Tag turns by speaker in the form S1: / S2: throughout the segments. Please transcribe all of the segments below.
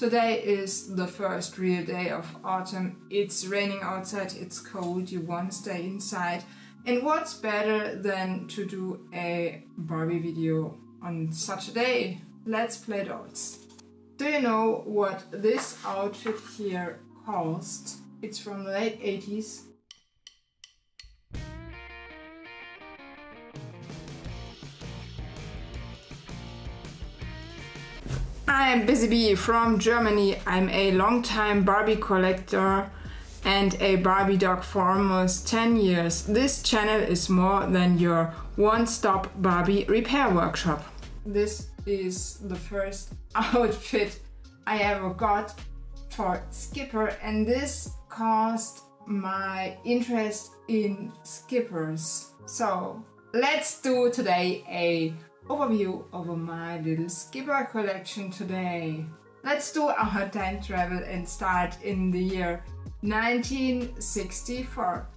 S1: Today is the first real day of autumn. It's raining outside, it's cold, you want to stay inside. And what's better than to do a Barbie video on such a day? Let's play dolls. Do you know what this outfit here cost? It's from the late 80s. I'm Busy Bee from Germany. I'm a long-time Barbie collector and a Barbie dog for almost 10 years. This channel is more than your one-stop Barbie repair workshop. This is the first outfit I ever got for Skipper, and this caused my interest in Skippers. So let's do today a overview of my little Skipper collection today. Let's do our time travel and start in the year 1964.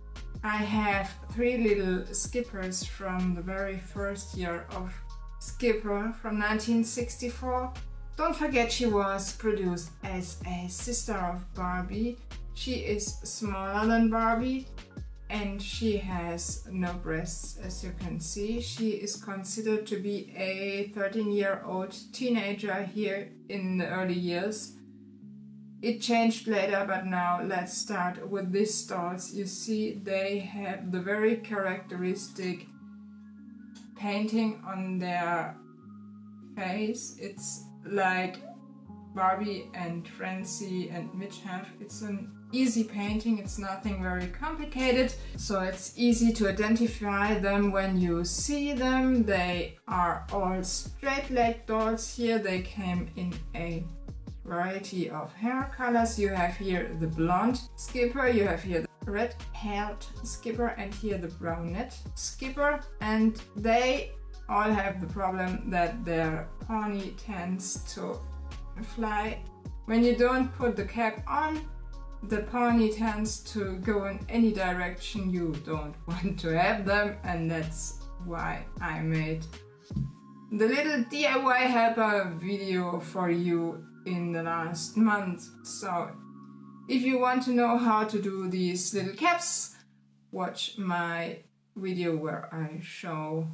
S1: I have 3 little Skippers from the very first year of Skipper from 1964. Don't forget, she was produced as a sister of Barbie. She is smaller than Barbie and she has no breasts, as you can see. She is considered to be a 13-year-old teenager here in the early years. It changed later, but now let's start with these dolls. You see, they have the very characteristic painting on their face. It's like Barbie and Francie and Mitch have. It's an easy painting, it's nothing very complicated, so it's easy to identify them when you see them. They are all straight-legged dolls here. They came in a variety of hair colors. You have here the blonde Skipper, you have here the red-haired Skipper, and here the brunette Skipper, and they all have the problem that their pony tends to fly. When you don't put the cap on, the pony tends to go in any direction you don't want to have them, and that's why I made the little DIY helper video for you in the last month. So if you want to know how to do these little caps, watch my video where I show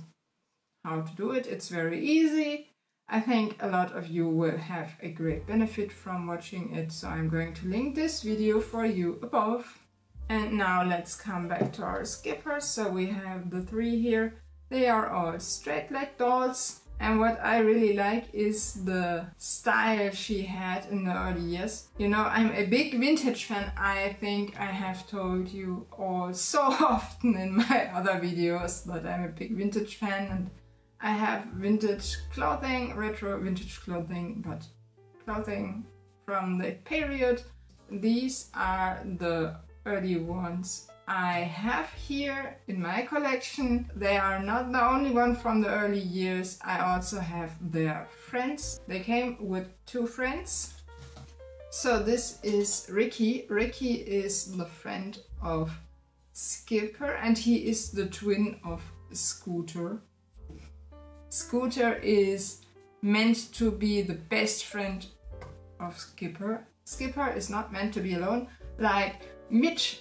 S1: how to do it. It's very easy. I think a lot of you will have a great benefit from watching it, so I'm going to link this video for you above. And now let's come back to our Skippers. So we have the 3 here. They are all straight-legged dolls, and what I really like is the style she had in the early years. You know, I'm a big vintage fan. I think I have told you all so often in my other videos that I'm a big vintage fan, and I have vintage clothing, retro vintage clothing, but clothing from the period. These are the early ones I have here in my collection. They are not the only one from the early years. I also have their friends. They came with 2 friends. So this is Ricky. Ricky is the friend of Skipper, and he is the twin of Scooter. Scooter is meant to be the best friend of Skipper. Skipper is not meant to be alone. Like Mitch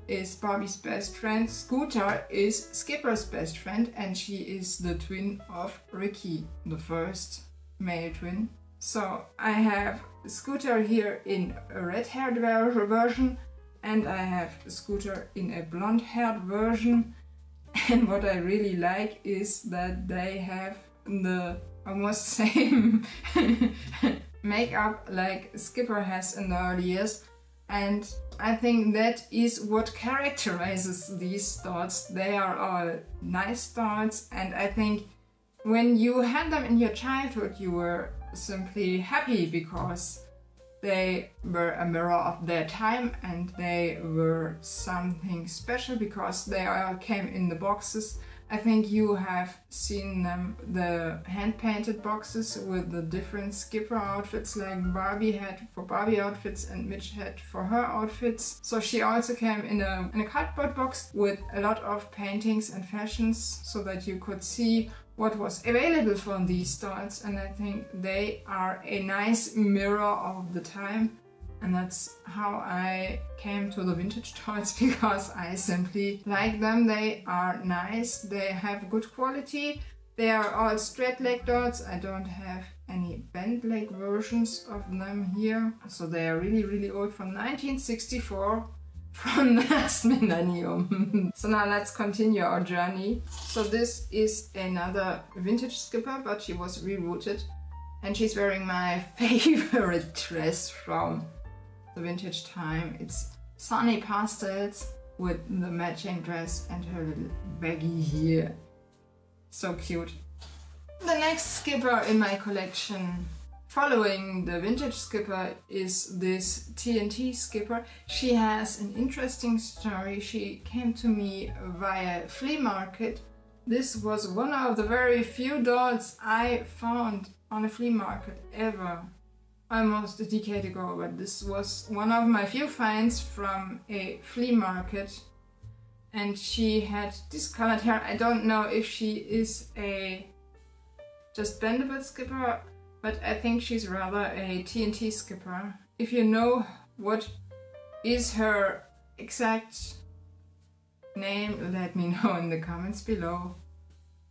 S1: is Barbie's best friend, Scooter is Skipper's best friend, and she is the twin of Ricky, the first male twin. So I have Scooter here in a red-haired version, and I have Scooter in a blonde-haired version. And what I really like is that they have the almost same makeup like Skipper has in the early years. And I think that is what characterizes these dolls. They are all nice dolls, and I think when you had them in your childhood, you were simply happy because they were a mirror of their time, and they were something special because they all came in the boxes. I think you have seen them, the hand-painted boxes with the different Skipper outfits, like Barbie had for Barbie outfits and Mitch had for her outfits. So she also came in a cardboard box with a lot of paintings and fashions, so that you could see what was available from these dolls, and I think they are a nice mirror of the time. And that's how I came to the vintage dolls, because I simply like them. They are nice, they have good quality. They are all straight leg dolls. I don't have any bent leg versions of them here. So they are really, really old, from 1964, from last millennium. So now let's continue our journey. So this is another vintage Skipper, but she was rerouted. And she's wearing my favorite dress from the vintage time. It's Sunny Pastels with the matching dress and her little baggy here. So cute. The next Skipper in my collection, following the vintage Skipper, is this TNT Skipper. She has an interesting story. She came to me via flea market. This was one of the very few dolls I found on a flea market ever. Almost a decade ago, but this was one of my few finds from a flea market. And she had discolored hair. I don't know if she is a just bendable Skipper, but I think she's rather a TNT Skipper. If you know what is her exact name, let me know in the comments below.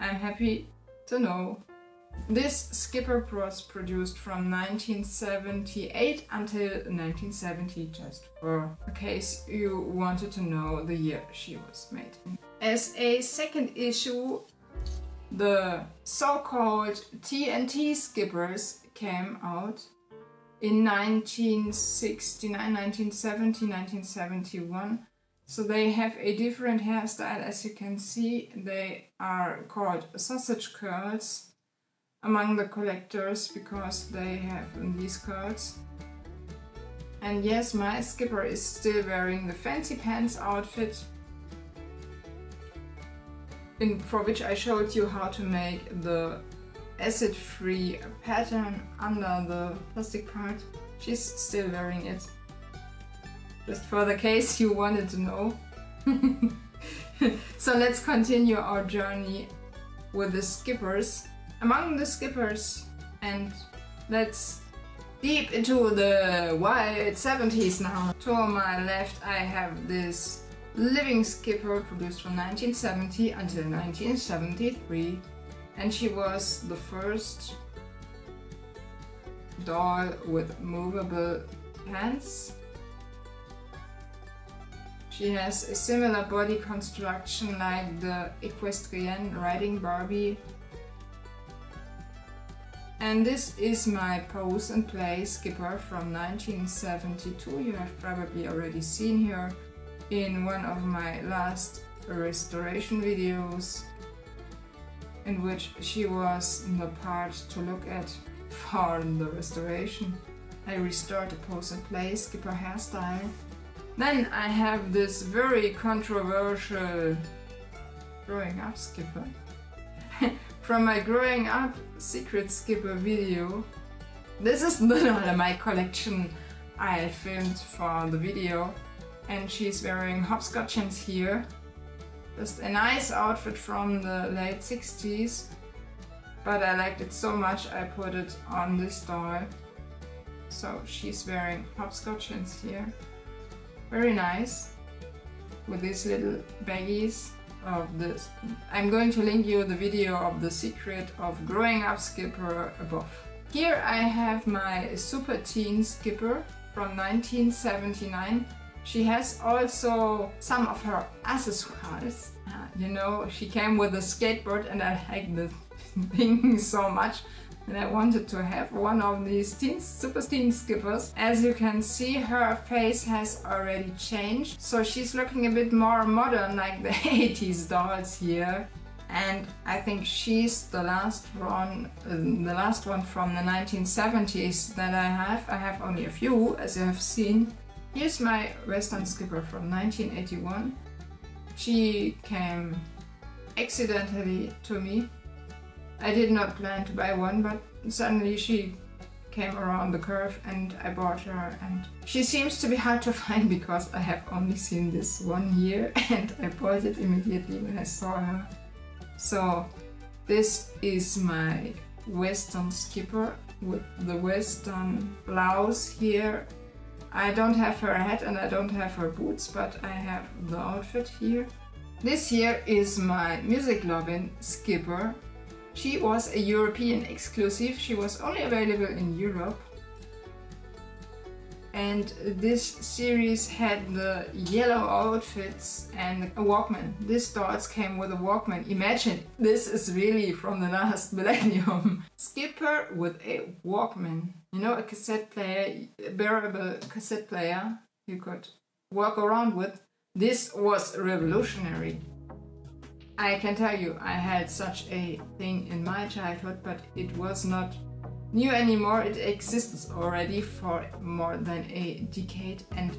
S1: I'm happy to know. This Skipper was produced from 1978 until 1970, just for a case you wanted to know the year she was made. As a second issue, the so-called TNT Skippers came out in 1969, 1970, 1971. So they have a different hairstyle, as you can see. They are called sausage curls among the collectors, because they have these curls. And yes, my Skipper is still wearing the fancy pants outfit, for which I showed you how to make the acid-free pattern under the plastic part. She's still wearing it, just for the case you wanted to know. So let's continue our journey with the Skippers. Among the Skippers, and let's deep into the wild 70s now. To my left I have this Lovin Skipper, produced from 1970 until 1973, and she was the first doll with movable hands. She has a similar body construction like the equestrian riding Barbie. And this is my pose and play Skipper from 1972. You have probably already seen her in one of my last restoration videos, in which she was the part to look at for the restoration. I restored the pose and play Skipper hairstyle. Then I have this very controversial growing up Skipper. From my growing up secret Skipper video. This is not my collection I filmed for the video, and she's wearing Hopscotchins here. Just a nice outfit from the late 60s, but I liked it so much I put it on this doll. So she's wearing Hopscotchins here. Very nice, with these little baggies of this. I'm going to link you the video of the secret of growing up Skipper above. Here I have my super teen Skipper from 1979. She has also some of her accessoires. You know, she came with a skateboard, and I like the thing so much, and I wanted to have one of these super teen Skippers. As you can see, her face has already changed, so she's looking a bit more modern, like the 80s dolls here. And I think she's the last one from the 1970s that I have. I have only a few, as you have seen. Here's my Western Skipper from 1981. She came accidentally to me. I did not plan to buy one, but suddenly she came around the curve and I bought her, and she seems to be hard to find because I have only seen this one here and I bought it immediately when I saw her. So This is my Western Skipper with the Western blouse here. I don't have her hat and I don't have her boots, but I have the outfit here. This here is my music Lovin Skipper. She was a European exclusive. She was only available in Europe. And this series had the yellow outfits and a Walkman. These dolls came with a Walkman. Imagine, this is really from the last millennium. Skipper with a Walkman. You know, a cassette player, a bearable cassette player you could walk around with. This was revolutionary. I can tell you, I had such a thing in my childhood, but it was not new anymore. It exists already for more than a decade, and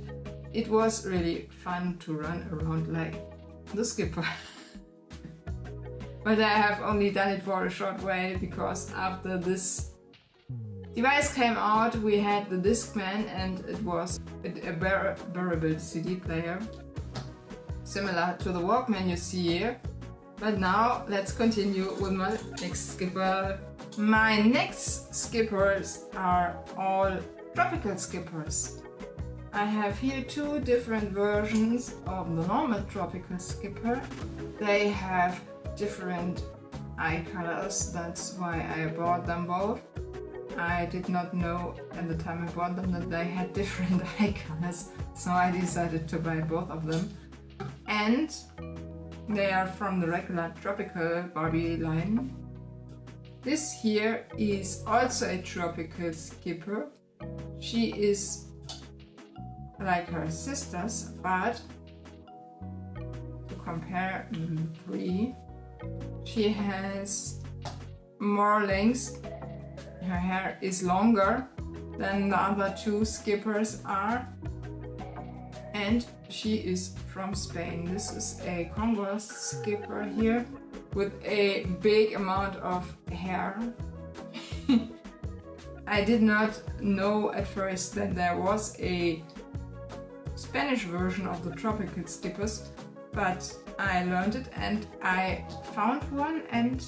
S1: it was really fun to run around like the Skipper. But I have only done it for a short while, because after this device came out we had the Discman, and it was a bearable CD player similar to the Walkman you see here. But now let's continue with my next Skipper. My next Skippers are all tropical Skippers. I have here two different versions of the normal tropical Skipper. They have different eye colors, that's why I bought them both. I did not know at the time I bought them that they had different eye colors, so I decided to buy both of them. And they are from the regular tropical Barbie line. This here is also a tropical Skipper. She is like her sisters, but to compare the three, she has more length. Her hair is longer than the other two Skippers are, and she is from Spain. This is a Congost Skipper here with a big amount of hair. I did not know at first that there was a Spanish version of the tropical Skippers, but I learned it and I found one, and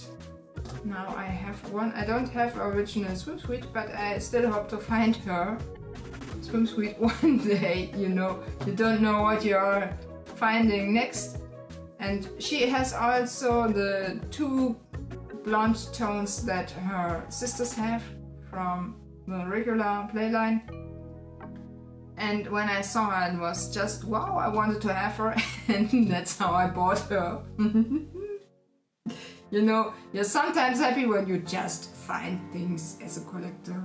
S1: now I have one. I don't have original swimsuit, but I still hope to find her swimsuit one day. You know, you don't know what you are finding next. And she has also the two blonde tones that her sisters have from the regular playline. And when I saw her, it was just wow, I wanted to have her, and that's how I bought her. You know, you're sometimes happy when you just find things as a collector.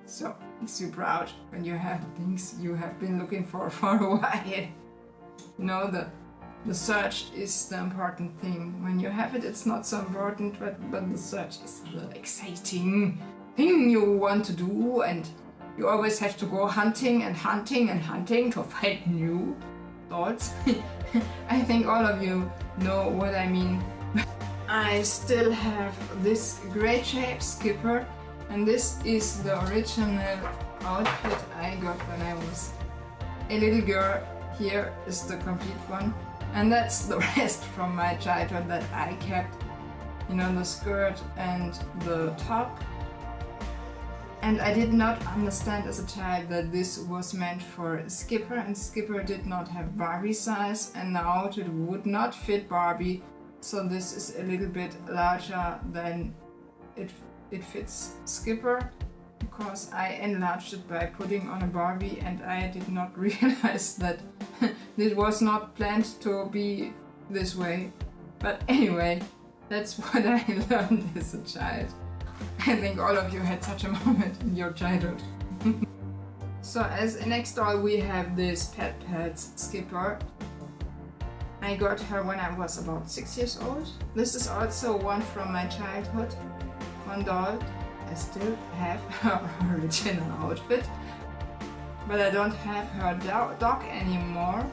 S1: So makes you proud when you have things you have been looking for a while. You know, the search is the important thing. When you have it, it's not so important, but the search is the exciting thing you want to do, and you always have to go hunting and hunting and hunting to find new dolls. I think all of you know what I mean. I still have this great shape Skipper, and this is the original outfit I got when I was a little girl. Here is the complete one, and that's the rest from my childhood that I kept. You know, the skirt and the top. And I did not understand as a child that this was meant for Skipper, and Skipper did not have Barbie size, and the outfit would not fit Barbie, so this is a little bit larger than it fits Skipper, because I enlarged it by putting on a Barbie, and I did not realize that it was not planned to be this way. But anyway, that's what I learned as a child. I think all of you had such a moment in your childhood. So as a next doll we have this Pet Pets Skipper. I got her when I was about 6 years old. This is also one from my childhood. One doll. I still have her original outfit, but I don't have her dog anymore.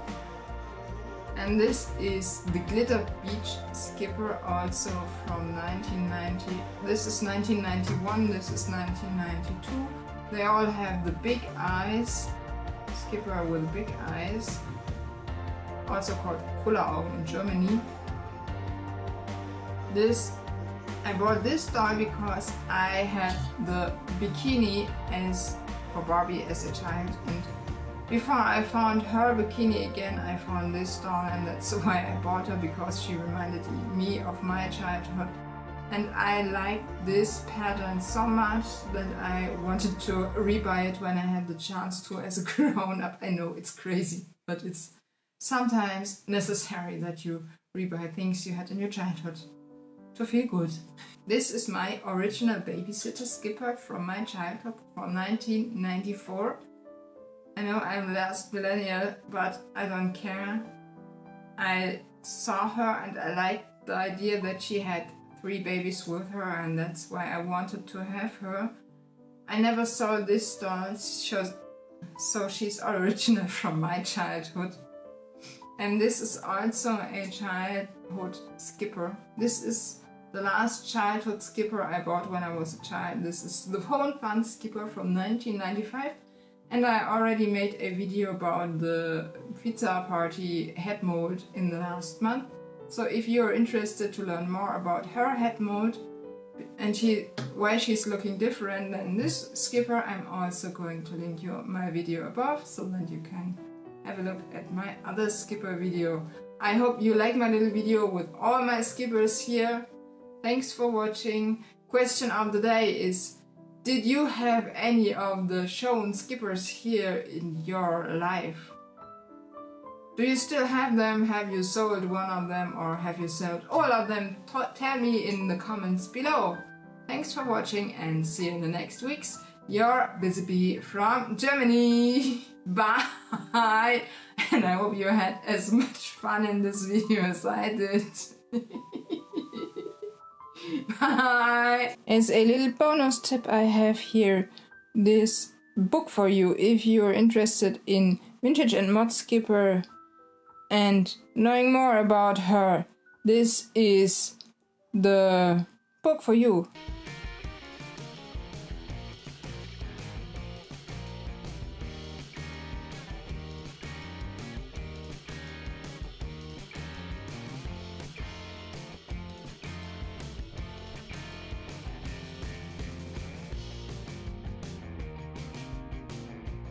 S1: And this is the Glitter Beach Skipper, also from 1990. This is 1991, this is 1992. They all have the big eyes. Skipper with big eyes. Also called Kulleraugen in Germany. This I bought this doll because I had the bikini as for Barbie as a child, and before I found her bikini again, I found this doll, and that's why I bought her, because she reminded me of my childhood. And I liked this pattern so much that I wanted to rebuy it when I had the chance to as a grown-up. I know it's crazy, but it's sometimes necessary that you rebuy things you had in your childhood to feel good. This is my original Babysitters Skipper from my childhood from 1994. I know I'm last millennial, but I don't care. I saw her and I liked the idea that she had 3 babies with her, and that's why I wanted to have her. I never saw this doll, so she's original from my childhood. And this is also a childhood skipper. This is the last childhood skipper I bought when I was a child. This is the Lovin Skipper from 1995. And I already made a video about the pizza party head mold in the last month. So if you're interested to learn more about her head mold and why she's looking different than this skipper, I'm also going to link you my video above so that you can have a look at my other skipper video. I hope you like my little video with all my skippers here. Thanks for watching. Question of the day is, did you have any of the shown skippers here in your life? Do you still have them? Have you sold one of them, or have you sold all of them? Tell me in the comments below. Thanks for watching and see you in the next weeks. Your Busy Bee from Germany. Bye! And I hope you had as much fun in this video as I did. Bye! As a little bonus tip, I have here this book for you if you're interested in vintage and mod skipper and knowing more about her. This is the book for you.